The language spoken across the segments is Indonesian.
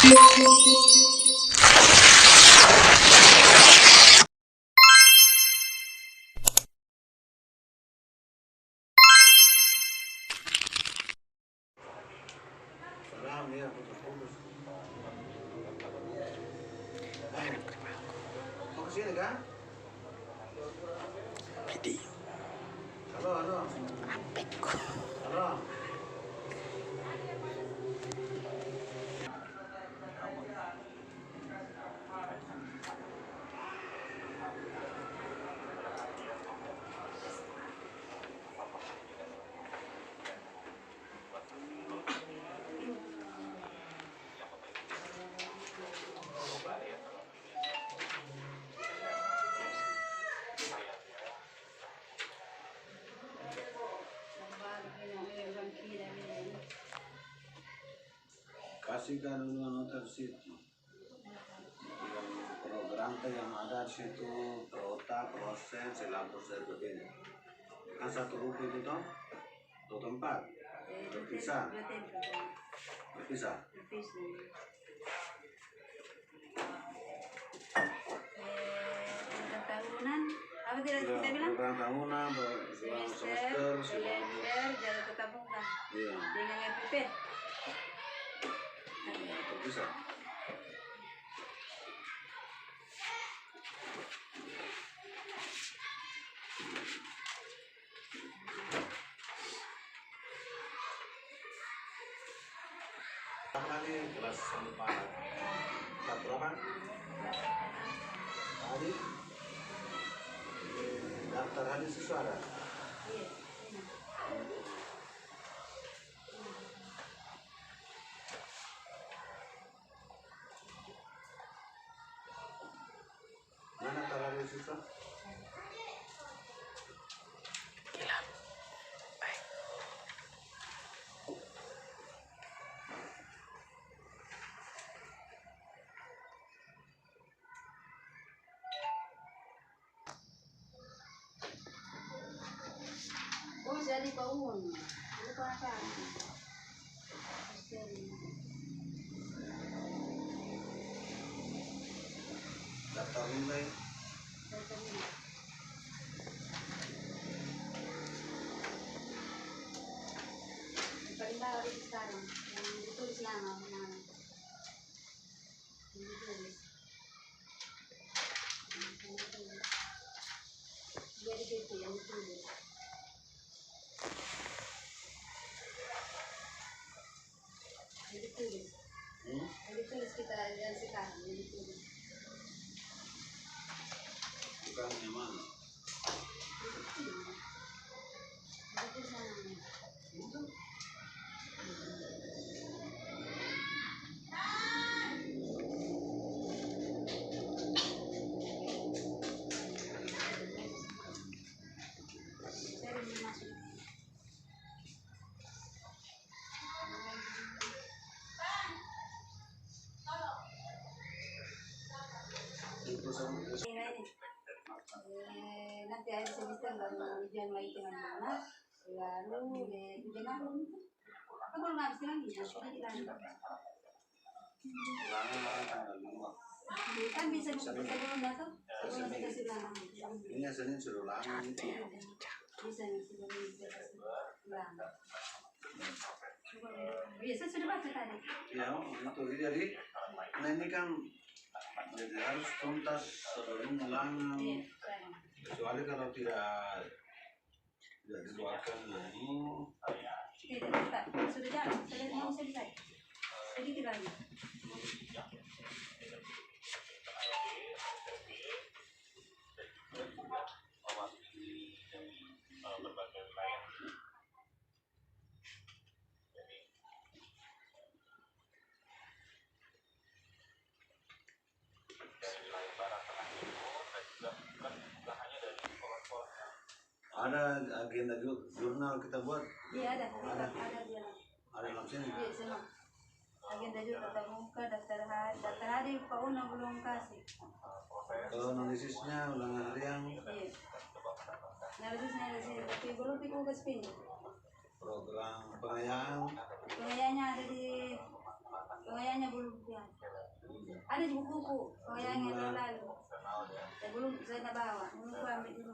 Salam ya, putus-putus. Mau kesini kan? Video. Halo, halo. Halo. Kasihkan dulu nota di situ. Program yang ada di situ, kuota, proses, silabus dan sebagainya. Kan satu buku itu toh, dua tempat, berpisah. Berpisah. Tahunan, apa tidak kita bilang? Program tahunan, semester, semester, jalan tetap muka. Iya. Dengan RPP. Berpisah. Tadi kelas 4 berapa? Tadi daftar hadis suara. Mana taruh siswa? Oh, jadi bangun. Lupa apa? Daftar nilai. Paling baru sekarang yang ditulis nama. Jadi gitu yang ditulis. Jadi tulis. Jadi tulis kita yang sekarang. Jadi tulis. Bukan yang mana? Jadi sana. Itu. Nanti akhir semester lalu ujian lagi dengan anak, lalu ujian apa? Aku belum habis lagi, jadi dilanjut. Kan bisa sebelum datang, sebelum kita silang. Ini Senin sudah lama. Bisa sebelum kita silang. Biasa sudah baca tadi. Ya, itu jadi. Nah ini kan jadi harus tuntas sebelum ulangan. Kecuali kalau tidak dikeluarkan ini. Tidak, sudah jalan, sudah mau selesai. Sedikit lagi. Ada agenda jurnal kita buat. Iya ada dia. Ada dalam sini. Iya semua. Agenda juga tatap muka, daftar hari Pak Uno belum kasih. Kalau analisisnya ulangan harian. Iya. Analisisnya ada sini, tapi belum dikupas pin. Program pengayaan. Pengayaannya ada di pengayaannya belum lihat. Ada di buku-buku yang lalu. Saya belum saya nak bawa, belum aku ambil dulu.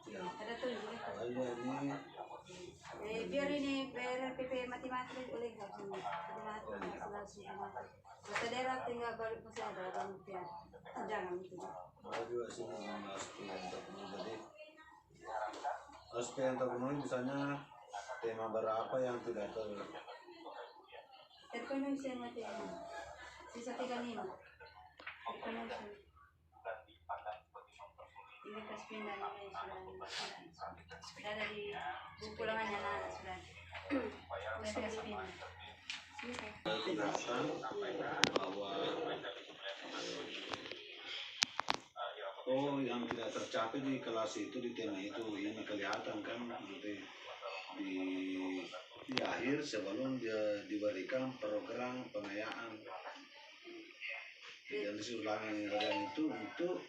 Ya. Ada tuh juga. Ini Biar ini PP mati-mati oleh nggak sini. Mati Kota daerah tinggal balik masih ada orang jangan itu. juga sih aspek yang terpenuhi. Jadi aspek yang terpenuhi misalnya tema berapa yang tidak Terpenuhi saya mati. Sisa 35. Terpenuhi. Ini kas pindah ini sudah ada di buku lamanya sudah. Sudah kas pindah. kelihatan bahwa yang tidak tercapai di kelas itu di tema itu ini kelihatan kan di akhir sebelum dia diberikan program pengayaan yang disuruh itu untuk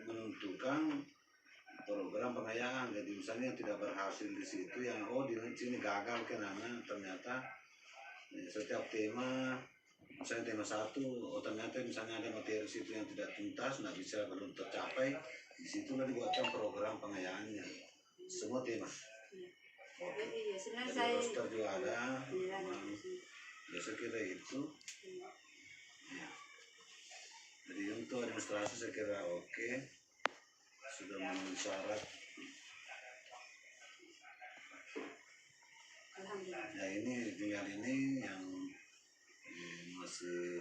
menentukan program pengayaan. Jadi misalnya yang tidak berhasil di situ yang di sini gagal kenapa ternyata setiap tema misalnya tema 1 ternyata misalnya ada materi situ yang tidak tuntas belum tercapai, di situ dibuatkan program pengayaannya semua tema. Iya, sebenarnya jadi saya roster juga ada ya saya kira itu ya. Jadi untuk administrasi saya kira oke, sudah memenuhi syarat. Ya ini tinggal ini yang masih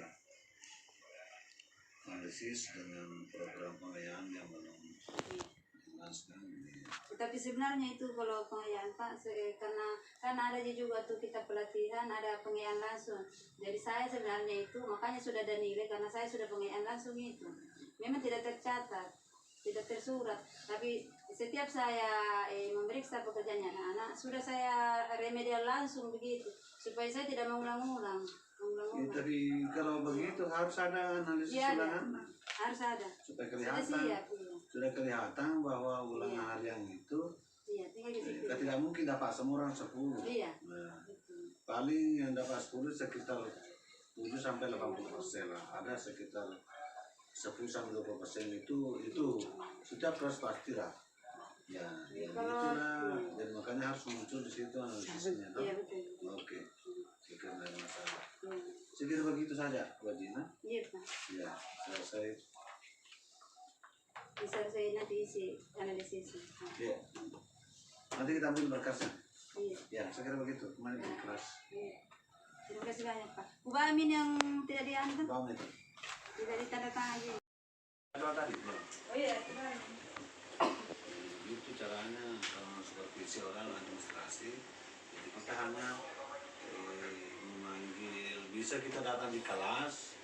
analisis dengan program pengayaan yang belum dijelaskan ini. Tapi sebenarnya itu kalau pengayaan Pak, karena ada juga tuh kita pelatihan, ada pengayaan langsung. Jadi saya sebenarnya itu makanya sudah ada nilai karena saya sudah pengayaan langsung itu. Memang tidak tercatat, tidak tersurat, tapi setiap saya memeriksa pekerjaannya anak-anak sudah saya remedial langsung begitu supaya saya tidak mengulang-ulang. Ya, tapi kalau begitu harus ada analisis ulangan. Harus ada. Supaya kelihatan. Siap, sudah kelihatan bahwa ulangan harian itu tidak mungkin dapat semua orang 10. Iya. Nah, paling yang dapat 10 sekitar 7 sampai 80% lah. Ada sekitar 10 sampai 20% itu setiap kelas pasti lah. Ya, itulah. Dan makanya harus muncul di situ analisisnya. Iya, betul. Oke. Tidak ada masalah. Saya kira begitu saja, Bu Dina. Iya, Pak. Ya, selesai. Bisa saya nanti isi analisis. Ya. Nanti kita ambil berkasnya. Iya. Ya, saya kira begitu. Kemarin di kelas. Iya. Terima kasih banyak, Pak. Bu Amin yang tidak diantar. Bang itu. Tidak ditandatangani. Apa tadi? Ya. Oh iya, sudah. Itu caranya kalau supervisi orang administrasi. Jadi kita hanya memanggil, bisa kita datang di kelas,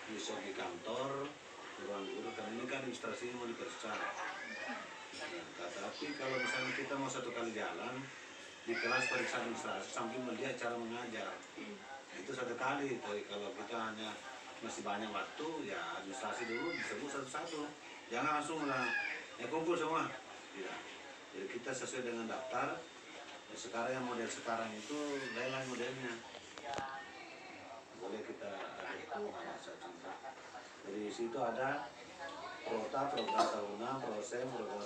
bisa di kantor, ruang guru, karena ini kan administrasinya mau diperiksa. Nah, tapi kalau misalnya kita mau 1 kali jalan di kelas periksa administrasi sambil melihat cara mengajar, itu 1 kali. Tapi kalau kita hanya masih banyak waktu, ya administrasi dulu disebut satu-satu. Jangan langsung lah, kumpul semua. Tidak. Jadi kita sesuai dengan daftar. Sekarang yang model sekarang itu lain modelnya. Boleh kita ada contoh. Dari situ ada prota, program tahunan, prosem, program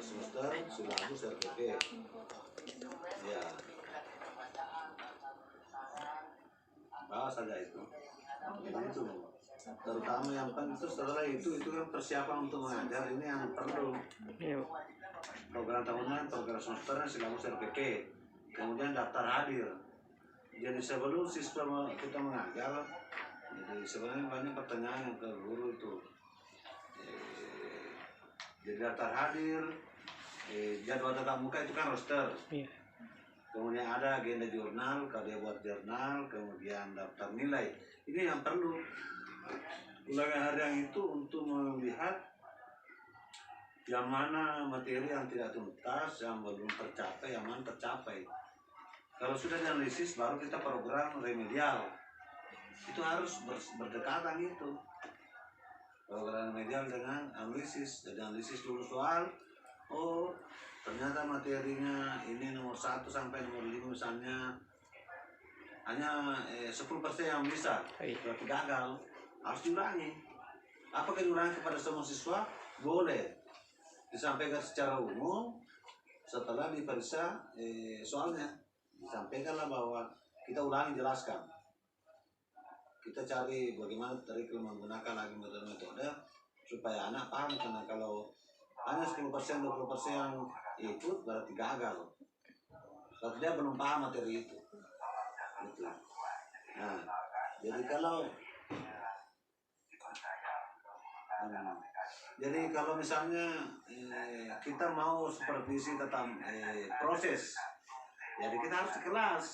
semester, silabus, RPP. Ya. Bahas saja itu. Jadi itu. Terutama yang penting itu setelah itu kan persiapan untuk mengajar, ini yang perlu. Program tahunan, program semester, silabus, RPP. Kemudian daftar hadir. Jadi sebelum siswa kita mengajar, jadi sebenarnya banyak pertanyaan yang ke guru itu. Jadi daftar hadir, jadwal tatap muka itu kan roster. Kemudian ada agenda jurnal, kalau dia buat jurnal, kemudian daftar nilai. Ini yang perlu. Ulangan harian itu untuk melihat yang mana materi yang tidak tuntas, yang belum tercapai, yang mana tercapai. Kalau sudah dianalisis, baru kita program remedial. Itu harus berdekatan itu. Program remedial dengan analisis. Jadi analisis dulu soal, ternyata materinya ini nomor 1 sampai nomor 5 misalnya hanya 10% yang bisa, berarti gagal, harus diulangi. Apakah diulangi kepada semua siswa? Boleh disampaikan secara umum setelah diperiksa soalnya. Disampaikanlah bahwa kita ulangi, jelaskan. Kita cari bagaimana curriculum menggunakan lagi metode supaya anak paham, karena kalau hanya 10%, 20% yang ikut berarti gagal. Berarti dia belum paham materi itu. Gitu. Nah, jadi kalau misalnya kita mau supervisi tentang proses, jadi kita harus di kelas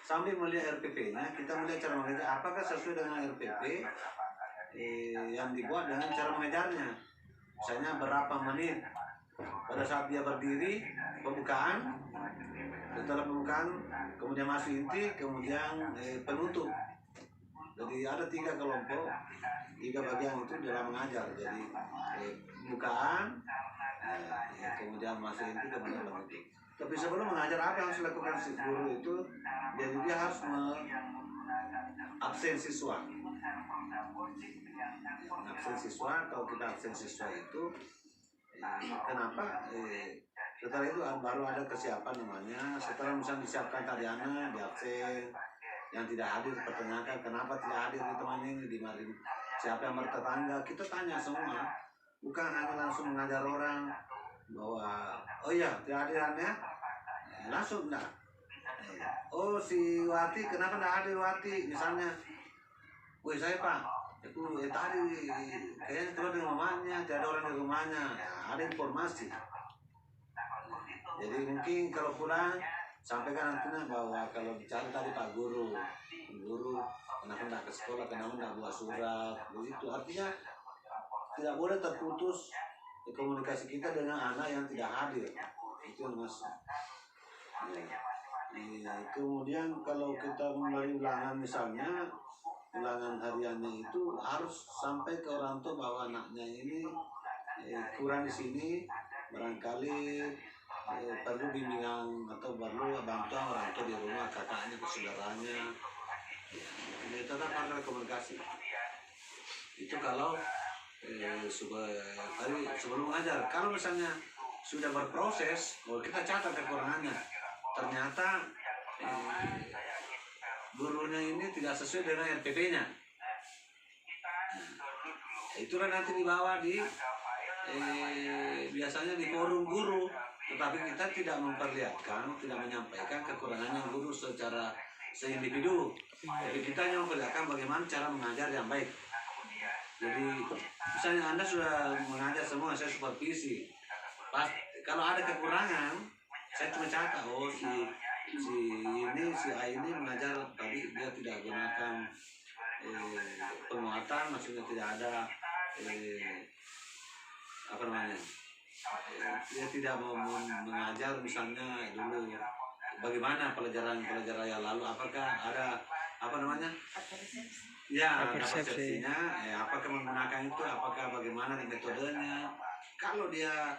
sambil melihat RPP-nya, kita melihat cara mengajar apakah sesuai dengan RPP yang dibuat dengan cara mengajarnya. Misalnya berapa menit pada saat dia berdiri, pembukaan, setelah pembukaan kemudian masuk inti, kemudian penutup. Jadi ada 3 kelompok, 3 bagian itu dalam mengajar. Jadi pembukaan, kemudian masuk inti, kemudian penutup. Tapi sebelum mengajar, apa yang harus dilakukan si guru itu? Jadi dia harus absen siswa. Absen siswa, kalau kita absen siswa itu, kenapa? Setelah itu baru ada kesiapan namanya. Setelah misalnya disiapkan tadi anak, di absen. Yang tidak hadir pertanyakan kenapa tidak hadir di teman ini, di mari siapa yang bertetangga, kita tanya semua, bukan hanya langsung mengajar orang bahwa oh iya tidak hadirannya langsung enggak. Oh si Wati kenapa tidak hadir Wati, misalnya, woi saya Pak, aku tadi kayaknya keluar di rumahnya, tidak ada orang di rumahnya, ada informasi. Jadi mungkin kalau pulang sampaikan nantinya bahwa kalau dicari tadi Pak Guru kenapa tidak ke sekolah, kenapa tidak buat surat, begitu. Artinya tidak boleh terputus komunikasi kita dengan anak yang tidak hadir, itu mas. Kemudian kalau kita mulai ulangan, misalnya ulangan hariannya itu harus sampai ke orang tua bahwa anaknya ini kurang di sini, barangkali perlu bimbingan atau perlu bantuan orang tua di rumah, kakaknya, ke saudaranya. Ini tetap ada komunikasi. Itu kalau sebelum mengajar. Kalau misalnya sudah berproses, kita catat kekurangannya. Ternyata gurunya ini tidak sesuai dengan RPP-nya. Itulah nanti dibawa di biasanya di forum guru. Tetapi kita tidak memperlihatkan, tidak menyampaikan kekurangannya guru secara seindividu. Tapi kita hanya memperlihatkan bagaimana cara mengajar yang baik. Jadi misalnya Anda sudah mengajar semua, saya supervisi. Kalau ada kekurangan, saya cuma catat, oh si A ini mengajar tadi dia tidak gunakan penguatan, maksudnya tidak ada dia tidak mau mengajar misalnya dulu bagaimana pelajaran yang lalu, apakah ada persepsinya, apakah menggunakan itu, apakah bagaimana metodenya. Kalau dia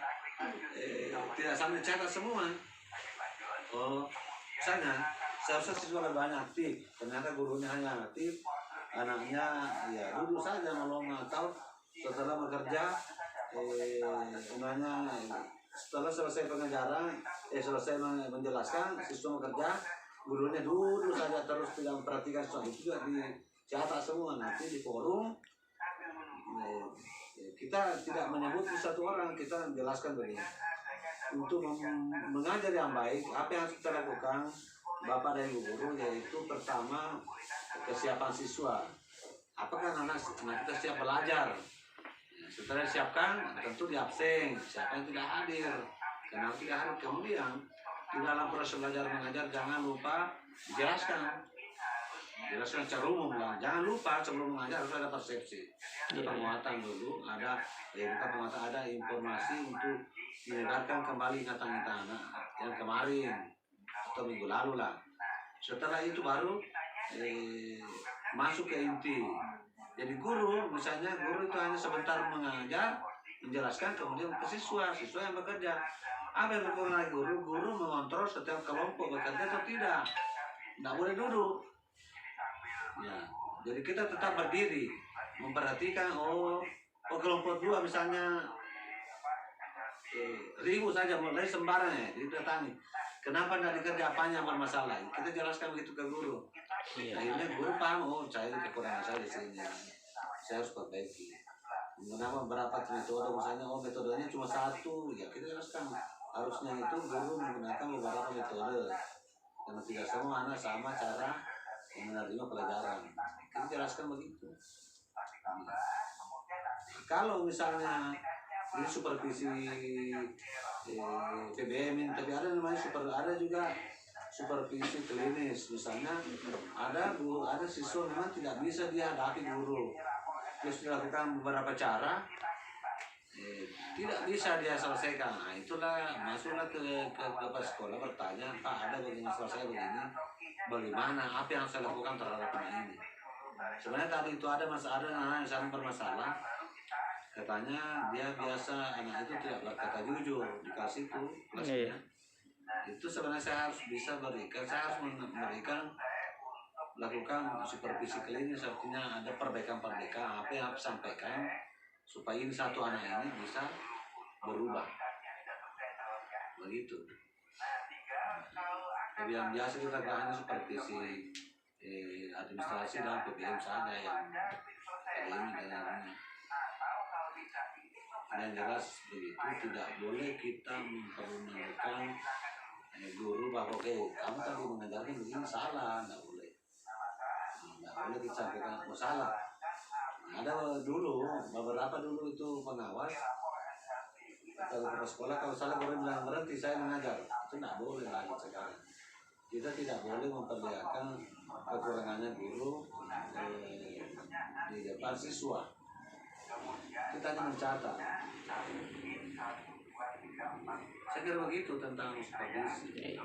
tidak sampai catat semua, misalnya seharusnya siswa lebih banyak aktif, ternyata gurunya hanya aktif, anaknya ya duduk saja melong, atau setelah bekerja setelah selesai pengajaran, selesai menjelaskan, siswa bekerja, gurunya duduk saja terus tidak memperhatikan soal itu. Juga dicatat semua, nanti di forum kita tidak menyebut satu orang, kita menjelaskan begini. Untuk mengajar yang baik, apa yang harus kita lakukan Bapak dan Ibu guru, yaitu pertama kesiapan siswa. Apakah anak kita siap belajar? Setelah disiapkan, tentu diabsen. Siapa yang tidak hadir? Karena tidak hadir, kemudian di dalam proses belajar mengajar jangan lupa dijelaskan. Jelaskan secara umum lah. Jangan lupa sebelum mengajar harus ada persepsi. Ada penguatan dulu, ada penguatan, ada informasi untuk menyegarkan kembali ingatan anak yang kemarin atau minggu lalu lah. Setelah itu baru masuk ke inti. Jadi guru, misalnya guru itu hanya sebentar mengajar, menjelaskan, kemudian ke siswa yang bekerja. Apa yang dilakukan oleh guru? Guru mengontrol setiap kelompok bekerja atau tidak. Tidak boleh duduk. Ya, jadi kita tetap berdiri memperhatikan kelompok dua misalnya ribut saja mulai sembarang ya didatangi. Kenapa tidak dikerja, apanya yang bermasalah? Kita jelaskan begitu ke guru. Akhirnya guru paham, saya itu kekurangan saya di sini. Saya harus perbaiki. Kenapa berapa metode, misalnya metodenya cuma satu, ya kita jelaskan. Harusnya itu guru menggunakan beberapa metode. Karena tidak semua anak sama cara menerima pelajaran. Kita jelaskan begitu. Kalau misalnya ini supervisi PBM, tapi ada namanya ada juga supervisi klinis. Misalnya ada siswa memang tidak bisa dihadapi guru, terus dilakukan beberapa cara, tidak bisa dia selesaikan. Nah, itulah masuklah ke sekolah bertanya, Pak, ada begini selesai begini, bagaimana, apa yang saya lakukan terhadap anak ini. Sebenarnya tadi itu ada anak yang saling bermasalah. Katanya dia biasa, anak itu tidak berkata jujur, dikasih itu kelasnya. Itu sebenarnya saya harus bisa berikan, saya harus lakukan supervisi klinis, artinya ada perbaikan-perbaikan apa yang harus sampaikan supaya ini satu anak ini bisa berubah. Begitu. Tapi yang biasa kita hanya supervisi administrasi dan PBM saja yang ini dan ini. Dan jelas begitu, tidak boleh kita mempergunakan guru bahwa kamu tadi mengajarkan begini salah, tidak boleh. Tidak boleh kita sampaikan salah. Ada beberapa dulu itu pengawas kalau ke sekolah, kalau salah guru bilang berhenti, saya mengajar, itu tidak boleh lagi sekarang. Kita tidak boleh memperlihatkan kekurangannya guru di depan siswa. Kita hanya mencatat. Saya kira begitu tentang supervisi.